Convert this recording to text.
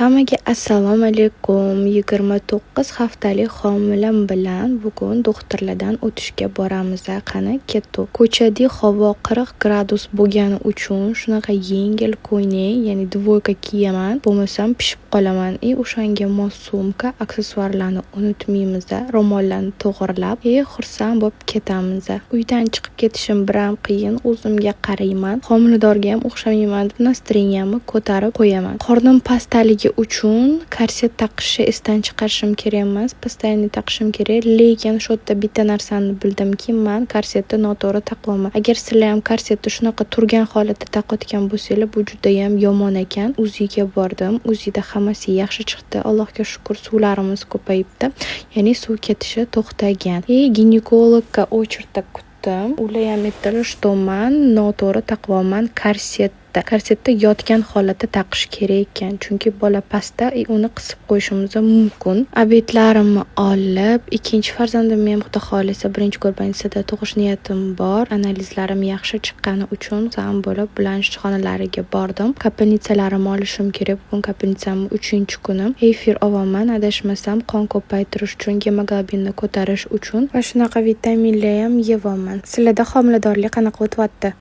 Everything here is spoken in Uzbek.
Hammaga assalomu alaykum. 29 haftalik homilam bilan bugun doktorlardan o'tishga boramiz. Qani ketdik. Ko'chada havo 40 gradus bo'lgani uchun shunaqa yengil ko'ylak, ya'ni dvoyka kiyaman, bo'lmasam pishib qolaman. O'shanga mos sumka, aksessuarlarni unutmaymiz. Ro'mollarni to'g'rilab, xursand bo'lib ketamiz. Uydan chiqib ketishim biram qiyin. O'zimga qarayman. Homiladorga ham o'xshamayman deb настроениямni ko'tarib qo'yaman. Qornim pastligi uchun korset taqishni esdan chiqarishim kerak emas, постоянно taqishim kerak. Lekin shu yerda bitta narsani bildimki, men korsetni noto'g'ri taqaman. Agar sizlar ham korsetni shunaqa turgan holatda taqayotgan bo'lsangiz, bu juda ham yomon ekan. Uziga bordim. Uzida hammasi yaxshi chiqdi. Allohga shukr, suvlarimiz ko'payibdi. Ya'ni suv ketishi to'xtagan. Ginekologga очередda kutdim. Ular ham aytdilar, что men noto'g'ri taqaman korset. Korsetda yotgan holatda taqish kerak ekan, chunki bola pastda uni qisib qo'yishimiz mumkin. Obedlarimni olib, ikkinchi farzandimni ham xudo xohlasa birinchi ko'rpanisida tug'ish niyatim bor. Analizlarim yaxshi chiqqani uchun sam bo'lib xonalarga bordim. Kapelnitsalarimni olishim kerak. Bugun kapelnitsamning 3-kuni. Efir olaman, adashmasam qon ko'paytirish uchun, gemoglobinni ko'tarish uchun va shunaqa vitaminlar ham yevaman. Sizlarda homiladorlik qanaqa o'tyapti?